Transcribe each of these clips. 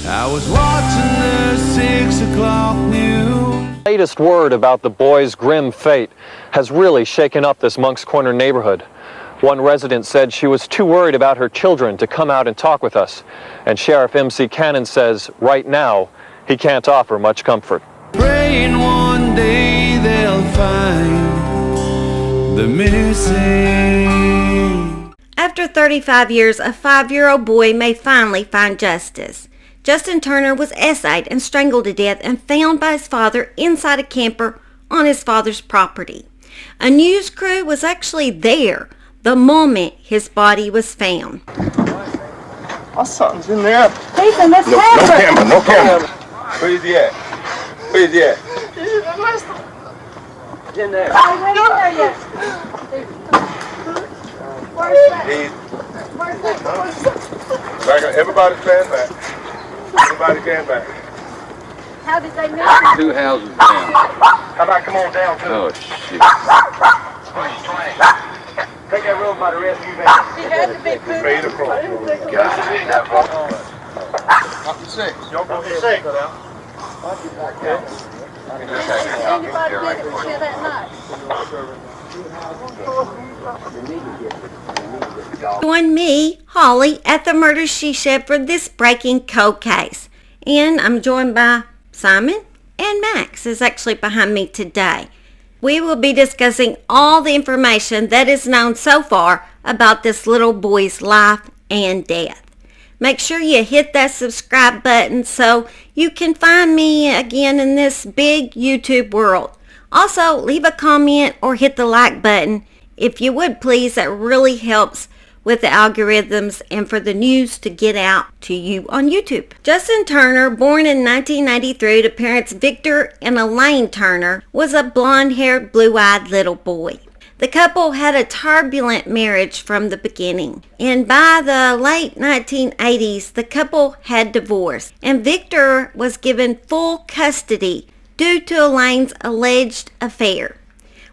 I was watching the 6 o'clock news. The latest word about the boy's grim fate has really shaken up this Moncks Corner neighborhood. One resident said she was too worried about her children to come out and talk with us. And Sheriff M.C. Cannon says right now he can't offer much comfort. Praying one day they'll find the missing. After 35 years, a 5-year-old boy may finally find justice. Justin Turner was essayed and strangled to death and found by his father inside a camper on his father's property. A news crew was actually there the moment his body was found. My son's in there. Ethan, let's No camera, no camera. Where's he at? Where's he at? in there. I went in there yet. Where's that? Where's that? Everybody stand back. Everybody stand back. How did they miss it? 2 houses down. How about come on down too? Oh, shit. Take that road by the rescue van. She had to be put. Ready to cross. Up to 6. Don't go ahead. 6. Anybody did it until that night. Join me, Holly, at the murder she shed for this breaking cold case. And I'm joined by Simon, and Max is actually behind me today. We will be discussing all the information that is known so far about this little boy's life and death. Make sure you hit that subscribe button so you can find me again in this big YouTube world. Also, leave a comment or hit the like button if you would please. That really helps with the algorithms and for the news to get out to you on YouTube. Justin Turner, born in 1993 to parents Victor and Elaine Turner, was a blonde-haired, blue-eyed little boy. The couple had a turbulent marriage from the beginning, and by the late 1980s, the couple had divorced, and Victor was given full custody due to Elaine's alleged affair.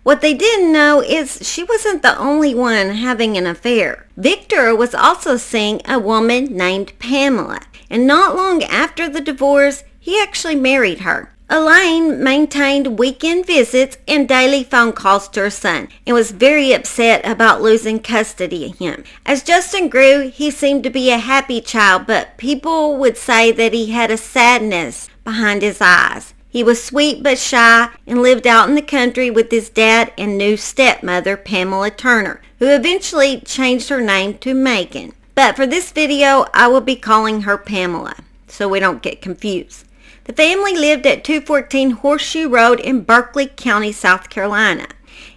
What they didn't know is she wasn't the only one having an affair. Victor was also seeing a woman named Pamela, and not long after the divorce, he actually married her. Elaine maintained weekend visits and daily phone calls to her son and was very upset about losing custody of him. As Justin grew, he seemed to be a happy child, but people would say that he had a sadness behind his eyes. He was sweet but shy and lived out in the country with his dad and new stepmother, Pamela Turner, who eventually changed her name to Megan. But for this video, I will be calling her Pamela, so we don't get confused. The family lived at 214 Horseshoe Road in Berkeley County, South Carolina.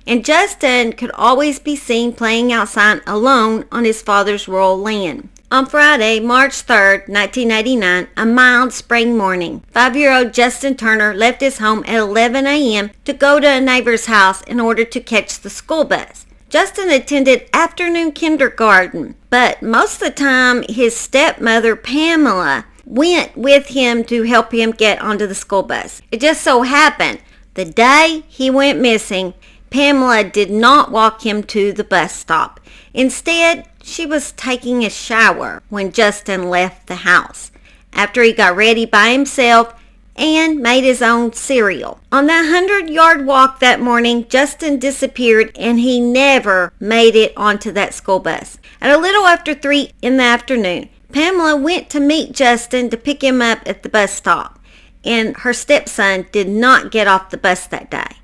And Justin could always be seen playing outside alone on his father's rural land. On Friday, March 3rd, 1989, a mild spring morning, 5-year-old Justin Turner left his home at 11 a.m. to go to a neighbor's house in order to catch the school bus. Justin attended afternoon kindergarten, but most of the time his stepmother, Pamela, went with him to help him get onto the school bus. It just so happened, the day he went missing, Pamela did not walk him to the bus stop. Instead, she was taking a shower when Justin left the house, after he got ready by himself and made his own cereal. On the 100-yard walk that morning, Justin disappeared and he never made it onto that school bus. At a little after 3 in the afternoon, Pamela went to meet Justin to pick him up at the bus stop, and her stepson did not get off the bus that day.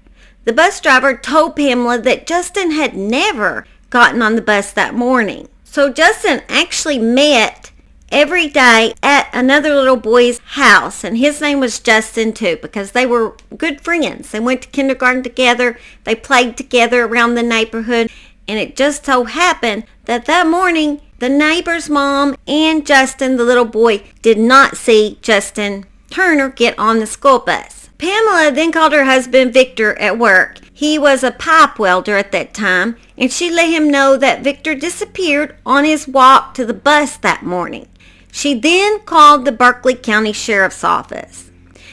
The bus driver told Pamela that Justin had never gotten on the bus that morning. So Justin actually met every day at another little boy's house, and his name was Justin too, because they were good friends. They went to kindergarten together, they played together around the neighborhood, and it just so happened that that morning the neighbor's mom and Justin, the little boy, did not see Justin Turner get on the school bus. Pamela then called her husband Victor at work. He was a pipe welder at that time, and she let him know that Victor disappeared on his walk to the bus that morning. She then called the Berkeley County Sheriff's Office.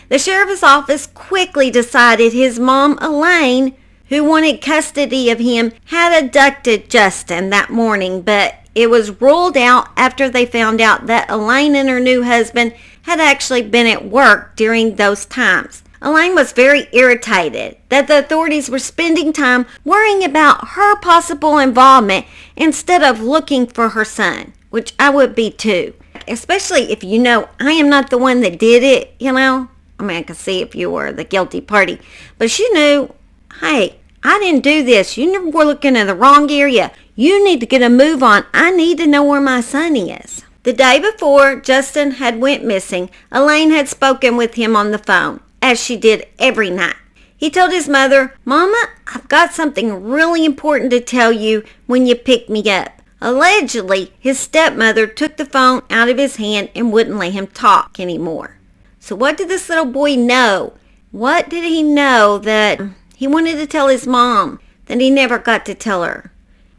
The Sheriff's Office quickly decided his mom, Elaine, who wanted custody of him, had abducted Justin that morning, but it was ruled out after they found out that Elaine and her new husband had actually been at work during those times. Elaine was very irritated that the authorities were spending time worrying about her possible involvement instead of looking for her son, which I would be too. Especially if you know I am not the one that did it, you know. I mean, I could see if you were the guilty party. But she knew, hey, I didn't do this. You were looking in the wrong area. You need to get a move on. I need to know where my son is. The day before Justin had went missing, Elaine had spoken with him on the phone, as she did every night. He told his mother, Mama, I've got something really important to tell you when you pick me up. Allegedly, his stepmother took the phone out of his hand and wouldn't let him talk anymore. So what did this little boy know? What did he know that he wanted to tell his mom that he never got to tell her?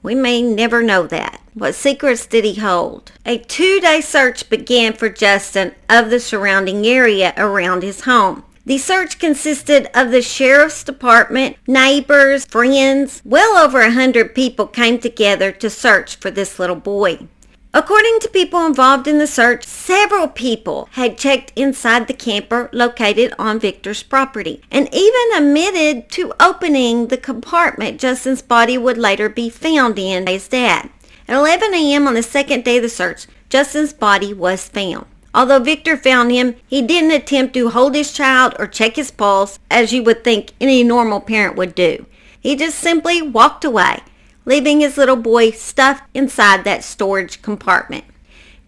We may never know that. What secrets did he hold? A 2-day search began for Justin of the surrounding area around his home. The search consisted of the sheriff's department, neighbors, friends. Well over 100 people came together to search for this little boy. According to people involved in the search, several people had checked inside the camper located on Victor's property and even admitted to opening the compartment Justin's body would later be found in by his dad. At 11 a.m. on the second day of the search, Justin's body was found. Although Victor found him, he didn't attempt to hold his child or check his pulse, as you would think any normal parent would do. He just simply walked away, leaving his little boy stuffed inside that storage compartment.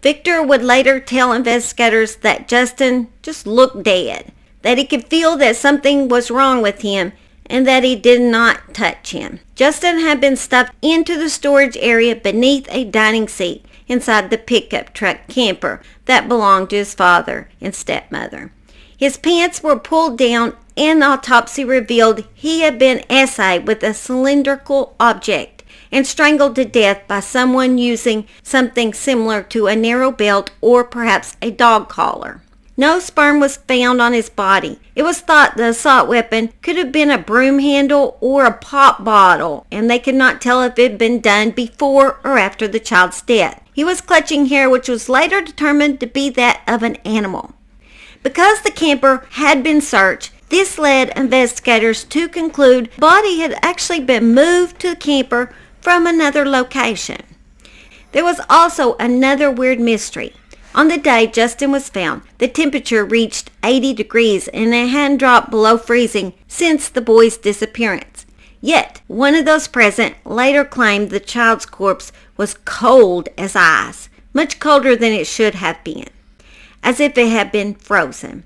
Victor would later tell investigators that Justin just looked dead, that he could feel that something was wrong with him, and that he did not touch him. Justin had been stuffed into the storage area beneath a dining seat inside the pickup truck camper that belonged to his father and stepmother. His pants were pulled down, and autopsy revealed he had been assayed with a cylindrical object and strangled to death by someone using something similar to a narrow belt or perhaps a dog collar. No sperm was found on his body. It was thought the assault weapon could have been a broom handle or a pop bottle, and they could not tell if it had been done before or after the child's death. He was clutching hair which was later determined to be that of an animal. Because the camper had been searched, this led investigators to conclude the body had actually been moved to the camper from another location. There was also another weird mystery. On the day Justin was found, the temperature reached 80 degrees and it hadn't dropped below freezing since the boy's disappearance. Yet, one of those present later claimed the child's corpse was cold as ice, much colder than it should have been, as if it had been frozen.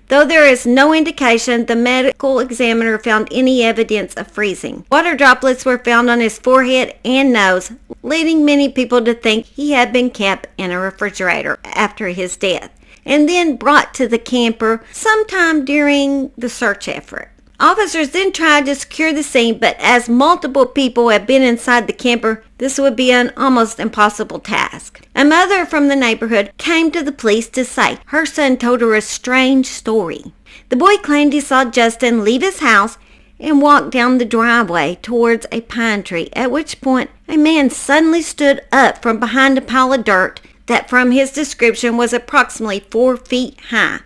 Though there is no indication the medical examiner found any evidence of freezing. Water droplets were found on his forehead and nose, leading many people to think he had been kept in a refrigerator after his death, and then brought to the camper sometime during the search effort. Officers then tried to secure the scene, but as multiple people had been inside the camper, this would be an almost impossible task. A mother from the neighborhood came to the police to say her son told her a strange story. The boy claimed he saw Justin leave his house and walk down the driveway towards a pine tree, at which point a man suddenly stood up from behind a pile of dirt that from his description was approximately 4 feet high.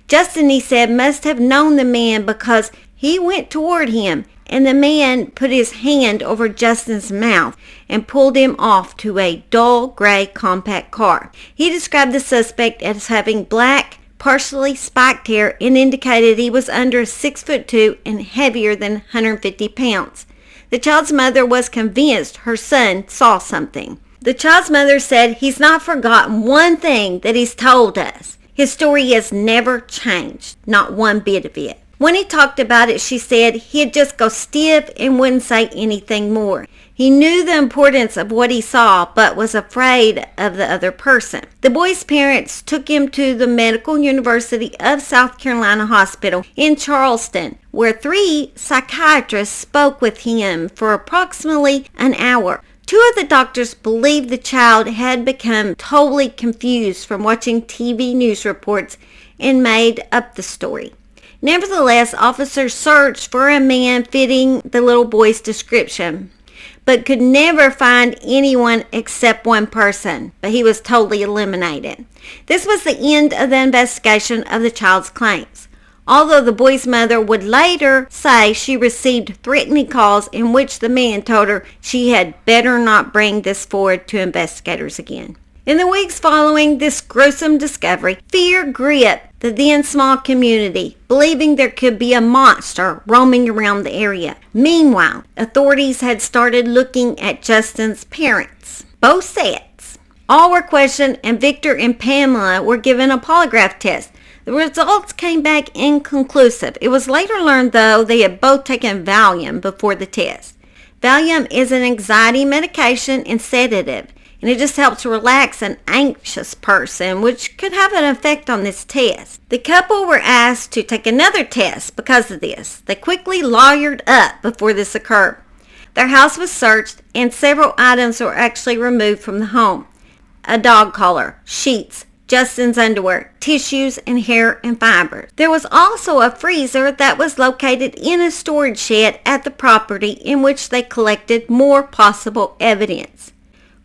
Justin, he said, must have known the man because he went toward him, and the man put his hand over Justin's mouth and pulled him off to a dull gray compact car. He described the suspect as having black, partially spiked hair and indicated he was under 6'2" and heavier than 150 pounds. The child's mother was convinced her son saw something. The child's mother said he's not forgotten one thing that he's told us. His story has never changed, not one bit of it. When he talked about it, she said he'd just go stiff and wouldn't say anything more. He knew the importance of what he saw, but was afraid of the other person. The boy's parents took him to the Medical University of South Carolina Hospital in Charleston, where 3 psychiatrists spoke with him for approximately an hour. 2 of the doctors believed the child had become totally confused from watching TV news reports and made up the story. Nevertheless, officers searched for a man fitting the little boy's description, but could never find anyone except one person, but he was totally eliminated. This was the end of the investigation of the child's claims. Although the boy's mother would later say she received threatening calls in which the man told her she had better not bring this forward to investigators again. In the weeks following this gruesome discovery, fear gripped the then small community, believing there could be a monster roaming around the area. Meanwhile, authorities had started looking at Justin's parents, both sets. All were questioned, and Victor and Pamela were given a polygraph test. The results came back inconclusive. It was later learned, though, they had both taken Valium before the test. Valium is an anxiety medication and sedative, and it just helps relax an anxious person, which could have an effect on this test. The couple were asked to take another test because of this. They quickly lawyered up before this occurred. Their house was searched, and several items were actually removed from the home. A dog collar, sheets, Justin's underwear, tissues, and hair and fibers. There was also a freezer that was located in a storage shed at the property in which they collected more possible evidence.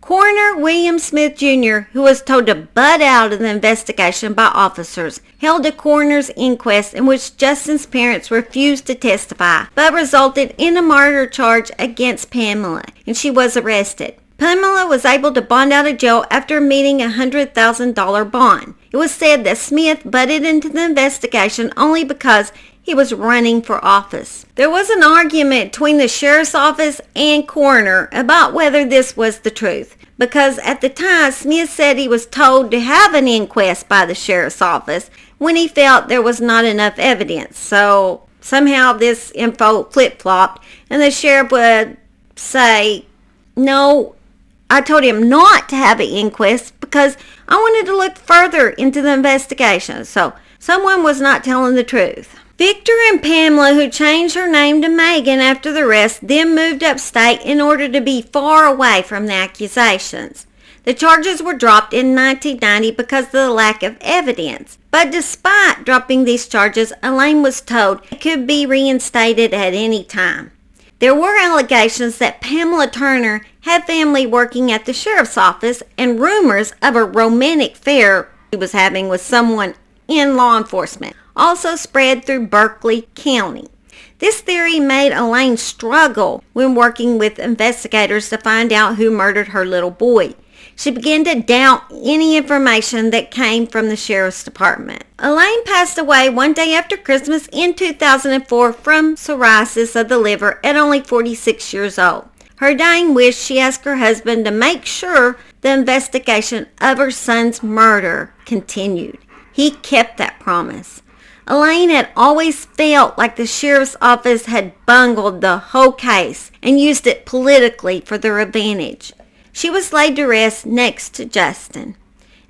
Coroner William Smith Jr., who was told to butt out of the investigation by officers, held a coroner's inquest in which Justin's parents refused to testify, but resulted in a murder charge against Pamela, and she was arrested. Pamela was able to bond out of jail after meeting a $100,000 bond. It was said that Smith butted into the investigation only because he was running for office. There was an argument between the sheriff's office and coroner about whether this was the truth, because at the time Smith said he was told to have an inquest by the sheriff's office when he felt there was not enough evidence. So somehow this info flip-flopped, and the sheriff would say, "No, I told him not to have an inquest because I wanted to look further into the investigation." So someone was not telling the truth. Victor and Pamela, who changed her name to Megan after the arrest, then moved upstate in order to be far away from the accusations. The charges were dropped in 1990 because of the lack of evidence. But despite dropping these charges, Elaine was told it could be reinstated at any time. There were allegations that Pamela Turner had family working at the sheriff's office and rumors of a romantic affair she was having with someone in law enforcement also spread through Berkeley County. This theory made Elaine struggle when working with investigators to find out who murdered her little boy. She began to doubt any information that came from the sheriff's department. Elaine passed away one day after Christmas in 2004 from cirrhosis of the liver at only 46 years old. Her dying wish, she asked her husband to make sure the investigation of her son's murder continued. He kept that promise. Elaine had always felt like the sheriff's office had bungled the whole case and used it politically for their advantage. She was laid to rest next to Justin.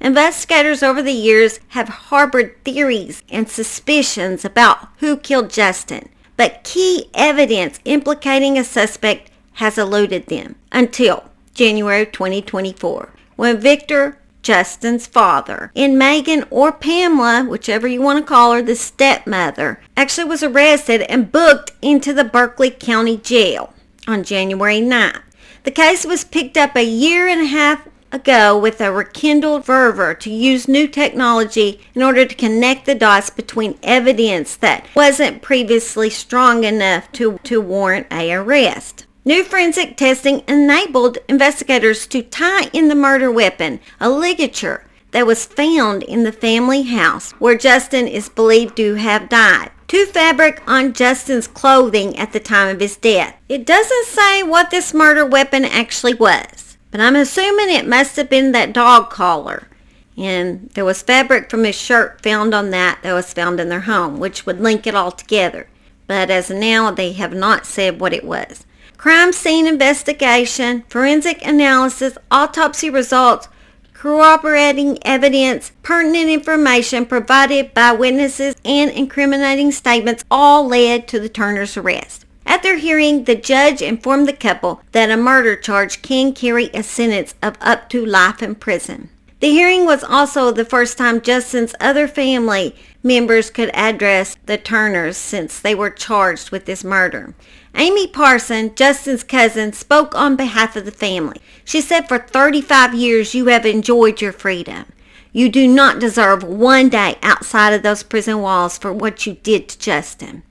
Investigators over the years have harbored theories and suspicions about who killed Justin, but key evidence implicating a suspect has eluded them until January 2024, when Victor, Justin's father, and Megan or Pamela, whichever you want to call her, the stepmother, actually was arrested and booked into the Berkeley County Jail on January 9th. The case was picked up a year and a half ago with a rekindled fervor to use new technology in order to connect the dots between evidence that wasn't previously strong enough to warrant an arrest. New forensic testing enabled investigators to tie in the murder weapon, a ligature that was found in the family house where Justin is believed to have died, to fabric on Justin's clothing at the time of his death. It doesn't say what this murder weapon actually was, but I'm assuming it must have been that dog collar. And there was fabric from his shirt found on that was found in their home, which would link it all together. But as of now, they have not said what it was. Crime scene investigation, forensic analysis, autopsy results, corroborating evidence, pertinent information provided by witnesses, and incriminating statements all led to the Turners' arrest. At their hearing, the judge informed the couple that a murder charge can carry a sentence of up to life in prison. The hearing was also the first time Justin's other family members could address the Turners since they were charged with this murder. Amy Parson, Justin's cousin, spoke on behalf of the family. She said, "For 35 years you have enjoyed your freedom. You do not deserve one day outside of those prison walls for what you did to Justin.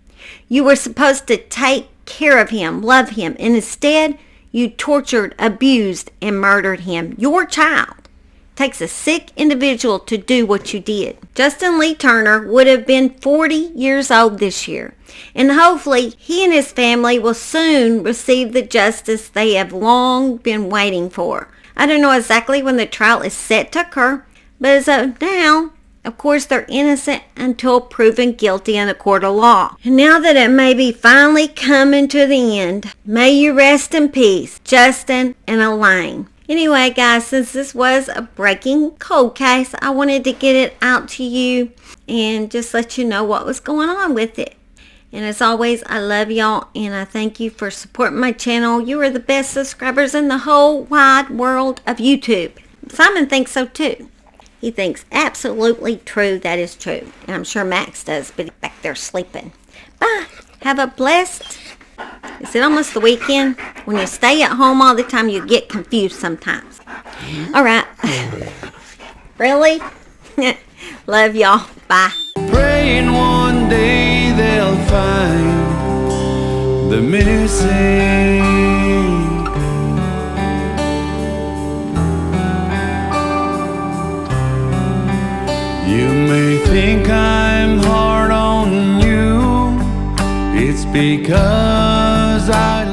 You were supposed to take care of him, love him, and instead you tortured, abused, and murdered him, your child. It takes a sick individual to do what you did." Justin Lee Turner would have been 40 years old this year, and hopefully he and his family will soon receive the justice they have long been waiting for. I don't know exactly when the trial is set to occur, but as of now, of course, they're innocent until proven guilty in a court of law. And now that it may be finally coming to the end, may you rest in peace, Justin and Elaine. Anyway, guys, since this was a breaking cold case, I wanted to get it out to you and just let you know what was going on with it. And as always, I love y'all, and I thank you for supporting my channel. You are the best subscribers in the whole wide world of YouTube. Simon thinks so too. He thinks absolutely true that is true. And I'm sure Max does, but he's back there sleeping. Bye. Have a blessed... Is it almost the weekend? When you stay at home all the time, you get confused sometimes. All right. Really? Love y'all. Bye. Praying one day they'll find the missing. You may think I'm hard on you. It's because I